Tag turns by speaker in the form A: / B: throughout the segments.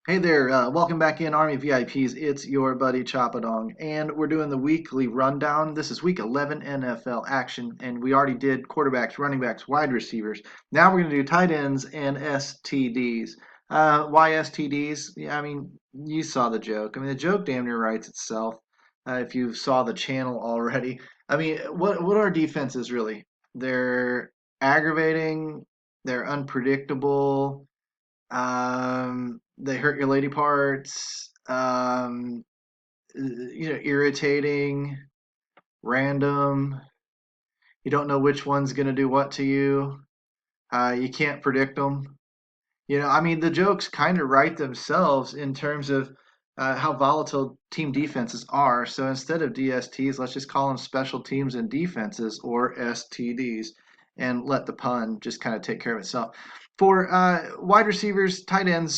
A: Hey there, welcome back in Army VIPs. It's your buddy Choppadong, and we're doing the weekly rundown. This is week 11 NFL action, and we already did quarterbacks, running backs, wide receivers. Now we're going to do tight ends and STDs. Why STDs? Yeah, I mean, you saw the joke. I mean, the joke damn near writes itself if you saw the channel already. I mean, what are defenses really? They're aggravating, they're unpredictable. They hurt your lady parts. Irritating, random. You don't know which one's going to do what to you. You can't predict them. I mean, the jokes kind of write themselves in terms of how volatile team defenses are. So instead of DSTs, let's just call them special teams and defenses or STDs and let the pun just kind of take care of itself. For wide receivers, tight end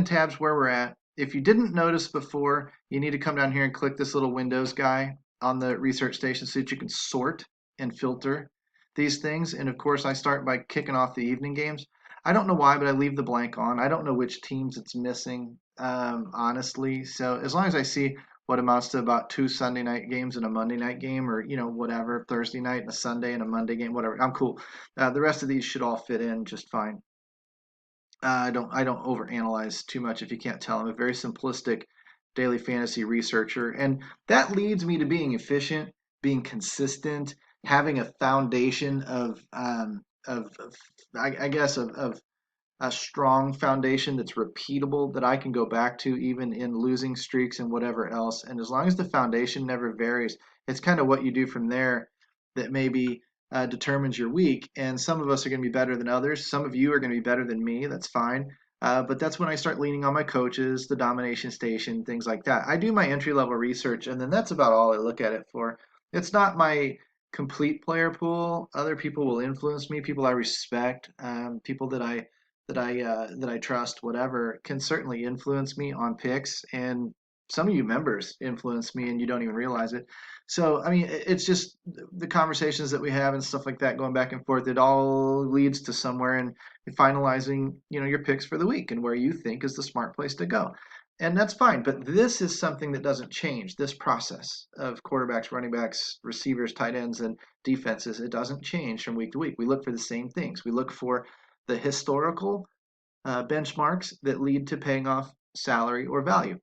A: tabs where we're at. If you didn't notice before, you need to come down here and click this little Windows guy on the research station so that you can sort and filter these things. And of course, I start by kicking off the evening games. I don't know why, but I leave the blank on. I don't know which teams it's missing, honestly. So as long as I see what amounts to about two Sunday night games and a Monday night game, or whatever, Thursday night and a Sunday and a Monday game, whatever, I'm cool. The rest of these should all fit in just fine. I don't overanalyze too much if you can't tell. I'm a very simplistic daily fantasy researcher, and that leads me to being efficient, being consistent, having a foundation of I guess of a strong foundation that's repeatable that I can go back to even in losing streaks and whatever else. And as long as the foundation never varies, it's kind of what you do from there that maybe determines your week. And some of us are going to be better than others. Some of you are going to be better than me. That's fine. But that's when I start leaning on my coaches, the domination station, things like that. I do my entry level research, and then that's about all I look at it for. It's not my complete player pool. Other people will influence me, people I respect, people that I trust, whatever, can certainly influence me on picks. And some of you members influence me, and you don't even realize it. So, I mean, it's just the conversations that we have and stuff like that, going back and forth. It all leads to somewhere and finalizing, your picks for the week and where you think is the smart place to go. And that's fine. But this is something that doesn't change. This process of quarterbacks, running backs, receivers, tight ends, and defenses, it doesn't change from week to week. We look for the same things. We look for the historical benchmarks that lead to paying off salary or value.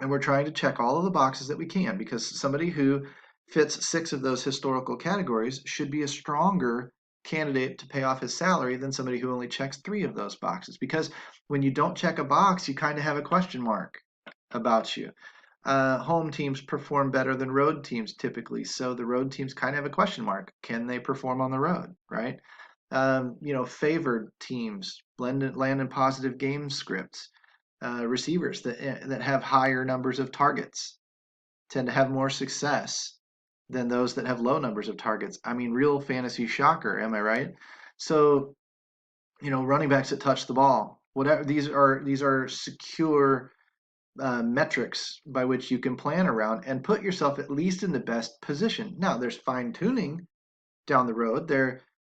A: And we're trying to check all of the boxes that we can, because somebody who fits six of those historical categories should be a stronger candidate to pay off his salary than somebody who only checks three of those boxes. Because when you don't check a box, you kind of have a question mark about you. Home teams perform better than road teams typically, so the road teams kind of have a question mark. Can they perform on the road, right? Favored teams land in positive game scripts. Receivers that have higher numbers of targets tend to have more success than those that have low numbers of targets. I mean, real fantasy shocker, am I right? So, running backs that touch the ball, whatever, these are secure metrics by which you can plan around and put yourself at least in the best position. Now, there's fine tuning down the road.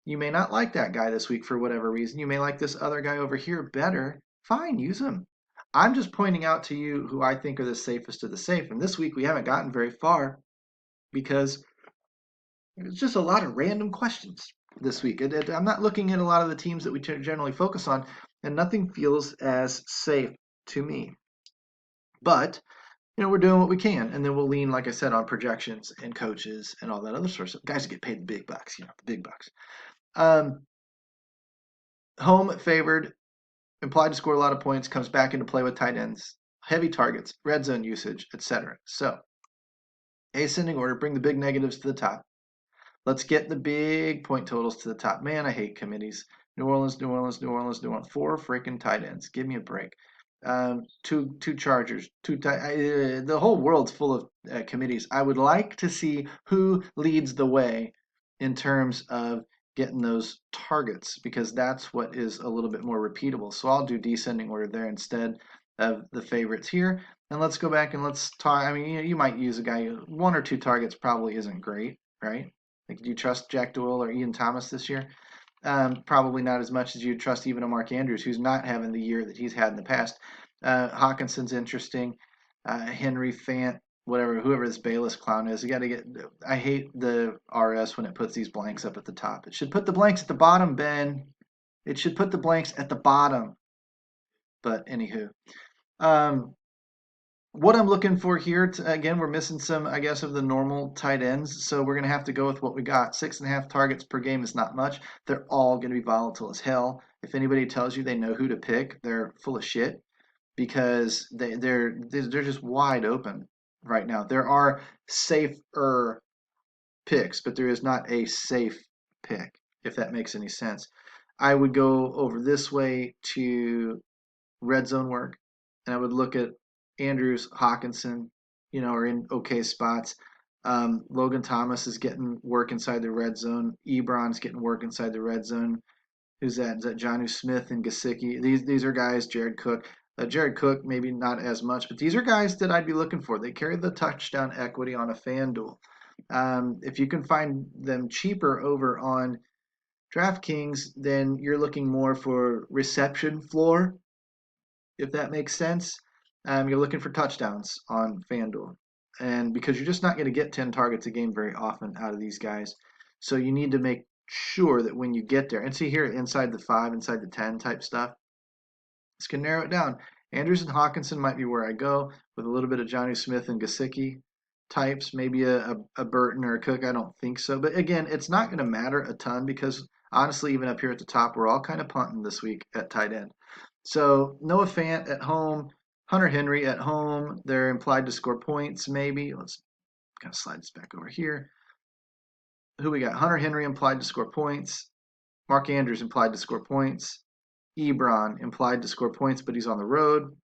A: You may not like that guy this week for whatever reason. You may like this other guy over here better. Fine, use him. I'm just pointing out to you who I think are the safest of the safe. And this week we haven't gotten very far because it's just a lot of random questions this week. I'm not looking at a lot of the teams that we generally focus on, and nothing feels as safe to me. But we're doing what we can, and then we'll lean, like I said, on projections and coaches and all that other sort of stuff. Guys get paid the big bucks, the big bucks. Um, Home favored, implied to score a lot of points, comes back into play with tight ends, heavy targets, red zone usage, etc. So, ascending order, bring the big negatives to the top. Let's get the big point totals to the top. Man, I hate committees. New Orleans, New Orleans, New Orleans, New Orleans. Four freaking tight ends. Give me a break. Two Chargers. The whole world's full of committees. I would like to see who leads the way in terms of getting those targets, because that's what is a little bit more repeatable. So I'll do descending order there instead of the favorites here. And let's go back and let's talk. I mean, you might use a guy, one or two targets probably isn't great, right? Like, do you trust Jack Doyle or Ian Thomas this year? Probably not as much as you trust even a Mark Andrews, who's not having the year that he's had in the past. Hawkinson's interesting. Henry Fant, whatever, whoever this Bayless clown is, you got to get. I hate the RS when it puts these blanks up at the top. It should put the blanks at the bottom, Ben. It should put the blanks at the bottom. But anywho, um, what I'm looking for here, again, we're missing some, I guess, of the normal tight ends. So we're going to have to go with what we got. 6.5 targets per game is not much. They're all going to be volatile as hell. If anybody tells you they know who to pick, they're full of shit because they're just wide open right now. There are safer picks, but there is not a safe pick, if that makes any sense. I would go over this way to red zone work, and I would look at Andrews, Hawkinson, are in okay spots. Logan Thomas is getting work inside the red zone. Ebron's getting work inside the red zone. Who's that? Is that Jonnu Smith and Gesicki? These are guys. Jared Cook. Jared Cook maybe not as much, but these are guys that I'd be looking for. They carry the touchdown equity on a FanDuel. If you can find them cheaper over on DraftKings, then you're looking more for reception floor, if that makes sense. You're looking for touchdowns on FanDuel. And because you're just not going to get 10 targets a game very often out of these guys. So you need to make sure that when you get there, and see here inside the 5, inside the 10 type stuff, this can narrow it down. Andrews and Hawkinson might be where I go with a little bit of Jonnu Smith and Gesicki types, maybe a Burton or a Cook. I don't think so. But again, it's not going to matter a ton because honestly, even up here at the top, we're all kind of punting this week at tight end. So Noah Fant at home, Hunter Henry at home. They're implied to score points, maybe. Let's kind of slide this back over here. Who we got? Hunter Henry implied to score points. Mark Andrews implied to score points. Ebron implied to score points, but he's on the road.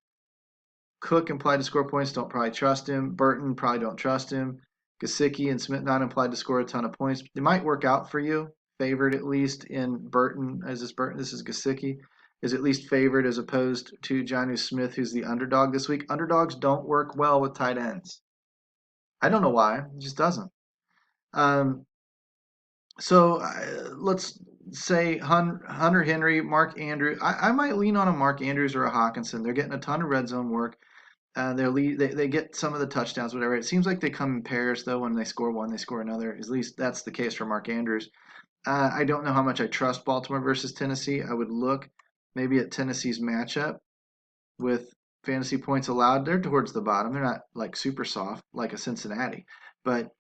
A: Cook implied to score points, don't probably trust him. Burton, probably don't trust him. Gesicki and Smith not implied to score a ton of points. They might work out for you. Favored at least in Burton. Is this Burton? This is Gesicki. Is at least favored as opposed to Jonnu Smith, who's the underdog this week. Underdogs don't work well with tight ends. I don't know why. It just doesn't. So let's say Hunter Henry, Mark Andrews. I might lean on a Mark Andrews or a Hawkinson. They're getting a ton of red zone work. They get some of the touchdowns, whatever. It seems like they come in pairs, though. When they score one, they score another. At least that's the case for Mark Andrews. I don't know how much I trust Baltimore versus Tennessee. I would look maybe at Tennessee's matchup with fantasy points allowed. They're towards the bottom. They're not like super soft like a Cincinnati, but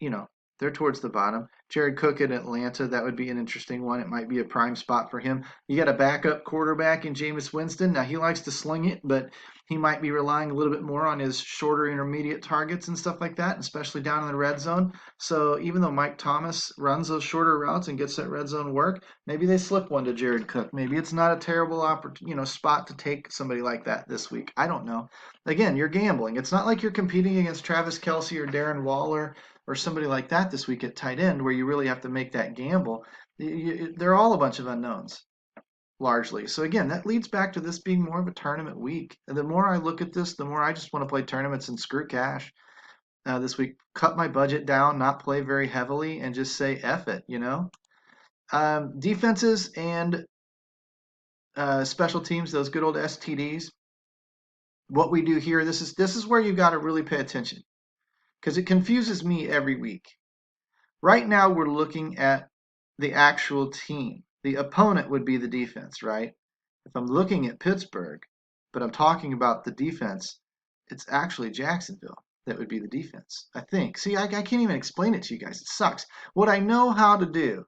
A: they're towards the bottom. Jared Cook in Atlanta, that would be an interesting one. It might be a prime spot for him. You got a backup quarterback in Jameis Winston. Now, he likes to sling it, but he might be relying a little bit more on his shorter intermediate targets and stuff like that, especially down in the red zone. So even though Mike Thomas runs those shorter routes and gets that red zone work, maybe they slip one to Jared Cook. Maybe it's not a terrible spot to take somebody like that this week. I don't know. Again, you're gambling. It's not like you're competing against Travis Kelce or Darren Waller or somebody like that this week at tight end where you really have to make that gamble. They're all a bunch of unknowns, largely. So again, that leads back to this being more of a tournament week. And the more I look at this, the more I just want to play tournaments and screw cash. This week, cut my budget down, not play very heavily, and just say F it, Defenses and special teams, those good old STDs. What we do here, this is where you got to really pay attention because it confuses me every week. Right now, we're looking at the actual team. The opponent would be the defense, right? If I'm looking at Pittsburgh, but I'm talking about the defense, it's actually Jacksonville that would be the defense, I think. See, I can't even explain it to you guys. It sucks. What I know how to do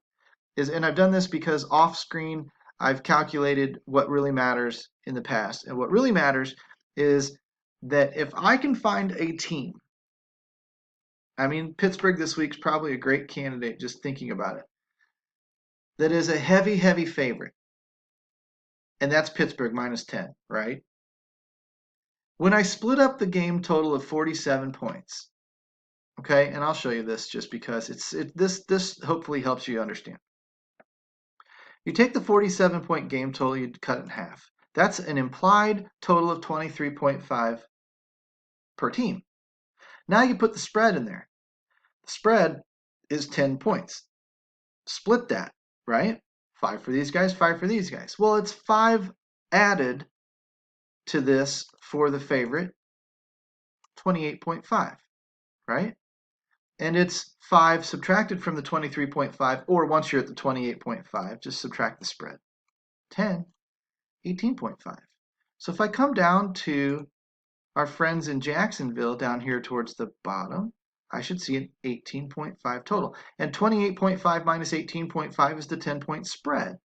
A: is, and I've done this because off screen, I've calculated what really matters in the past. And what really matters is that if I can find a team, I mean, Pittsburgh this week's probably a great candidate just thinking about it, that is a heavy, heavy favorite. And that's Pittsburgh minus 10, right? When I split up the game total of 47 points, okay, and I'll show you this just because this hopefully helps you understand. You take the 47-point game total, you cut it in half. That's an implied total of 23.5 per team. Now you put the spread in there. The spread is 10 points. Split that, right? 5 for these guys, 5 for these guys. Well, it's 5 added to this for the favorite, 28.5, right? And it's 5 subtracted from the 23.5, or once you're at the 28.5, just subtract the spread. 10, 18.5. So if I come down to our friends in Jacksonville down here towards the bottom, I should see an 18.5 total. And 28.5 minus 18.5 is the 10-point spread.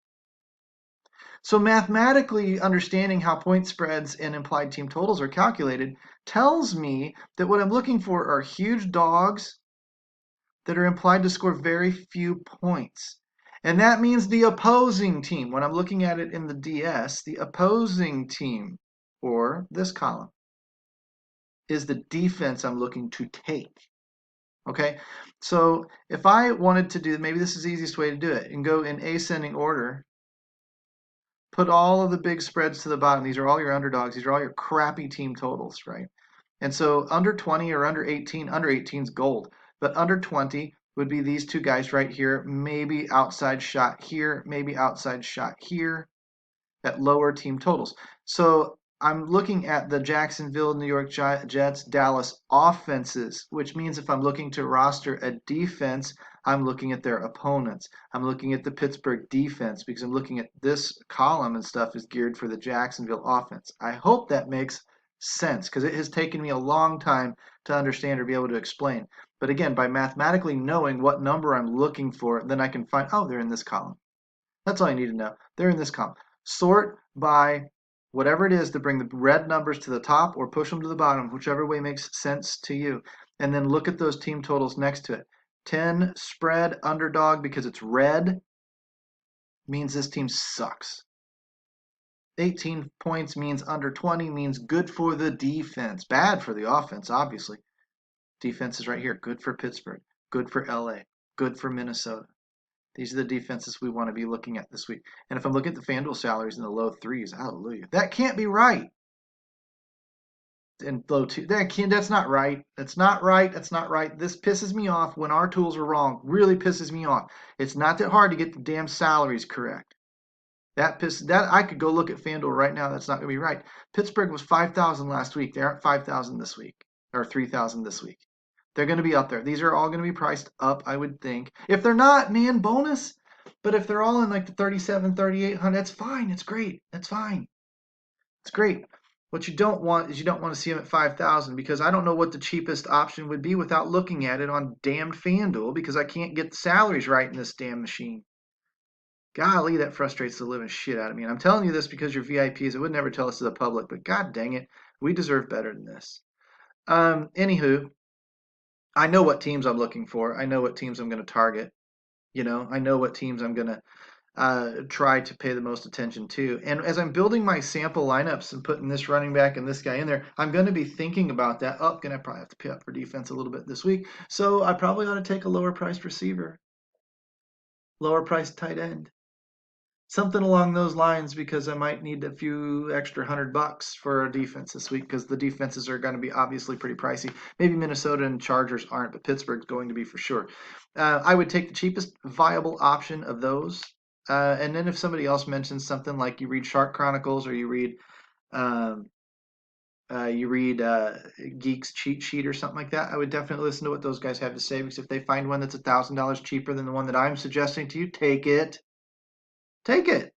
A: So mathematically understanding how point spreads and implied team totals are calculated tells me that what I'm looking for are huge dogs that are implied to score very few points. And that means the opposing team, when I'm looking at it in the DS, the opposing team, or this column, is the defense I'm looking to take. Okay, so if I wanted to do, maybe this is the easiest way to do it, and go in ascending order, put all of the big spreads to the bottom. These are all your underdogs. These are all your crappy team totals, right? And so under 20 or under 18 is gold, but under 20 would be these two guys right here, maybe outside shot here, maybe outside shot here at lower team totals. So I'm looking at the Jacksonville, New York Jets, Dallas offenses, which means if I'm looking to roster a defense, I'm looking at their opponents. I'm looking at the Pittsburgh defense because I'm looking at this column and stuff is geared for the Jacksonville offense. I hope that makes sense because it has taken me a long time to understand or be able to explain. But again, by mathematically knowing what number I'm looking for, then I can find, oh, they're in this column. That's all I need to know. They're in this column. Sort by whatever it is to bring the red numbers to the top or push them to the bottom, whichever way makes sense to you. And then look at those team totals next to it. 10 spread underdog because it's red means this team sucks. 18 points means under 20 means good for the defense. Bad for the offense, obviously. Defense is right here. Good for Pittsburgh. Good for LA. Good for Minnesota. These are the defenses we want to be looking at this week. And if I'm looking at the FanDuel salaries in the low threes, hallelujah. That can't be right. And low two, that's not right. That's not right. That's not right. This pisses me off when our tools are wrong. Really pisses me off. It's not that hard to get the damn salaries correct. That I could go look at FanDuel right now. That's not going to be right. Pittsburgh was 5,000 last week. They aren't 5,000 this week, or 3,000 this week. They're going to be up there. These are all going to be priced up, I would think. If they're not, man, bonus. But if they're all in like the 37, 3,800, that's fine. It's great. That's fine. It's great. What you don't want is you don't want to see them at 5,000 because I don't know what the cheapest option would be without looking at it on damned FanDuel because I can't get the salaries right in this damn machine. Golly, that frustrates the living shit out of me. And I'm telling you this because you're VIPs. It would never tell us to the public, but god dang it, we deserve better than this. Anywho, I know what teams I'm looking for. I know what teams I'm going to target. I know what teams I'm going to try to pay the most attention to. And as I'm building my sample lineups and putting this running back and this guy in there, I'm going to be thinking about that. Oh, going to probably have to pay up for defense a little bit this week. So I probably ought to take a lower priced receiver, lower priced tight end. Something along those lines because I might need a few extra $100 for a defense this week because the defenses are going to be obviously pretty pricey. Maybe Minnesota and Chargers aren't, but Pittsburgh's going to be for sure. I would take the cheapest viable option of those. And then if somebody else mentions something like you read Shark Chronicles or you read Geek's Cheat Sheet or something like that, I would definitely listen to what those guys have to say because if they find one that's $1,000 cheaper than the one that I'm suggesting to you, take it. Take it.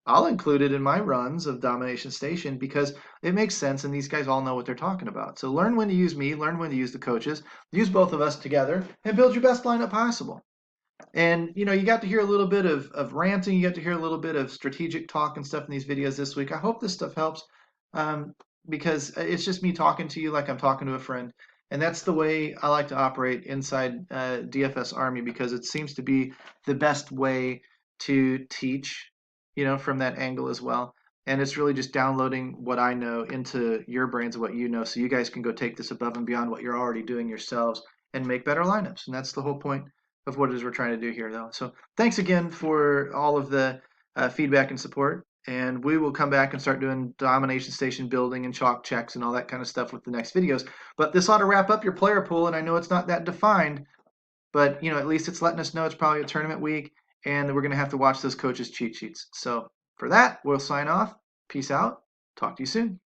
A: I'll include it in my runs of Domination Station because it makes sense and these guys all know what they're talking about. So learn when to use me, learn when to use the coaches, use both of us together, and build your best lineup possible. And you got to hear a little bit of ranting, you got to hear a little bit of strategic talk and stuff in these videos this week. I hope this stuff helps because it's just me talking to you like I'm talking to a friend. And that's the way I like to operate inside DFS Army because it seems to be the best way to teach, from that angle as well. And it's really just downloading what I know into your brains of what you know so you guys can go take this above and beyond what you're already doing yourselves and make better lineups. And that's the whole point of what it is we're trying to do here, though. So thanks again for all of the feedback and support. And we will come back and start doing Domination Station building and chalk checks and all that kind of stuff with the next videos. But this ought to wrap up your player pool. And I know it's not that defined, but at least it's letting us know it's probably a tournament week and we're going to have to watch those coaches' cheat sheets. So for that, we'll sign off. Peace out. Talk to you soon.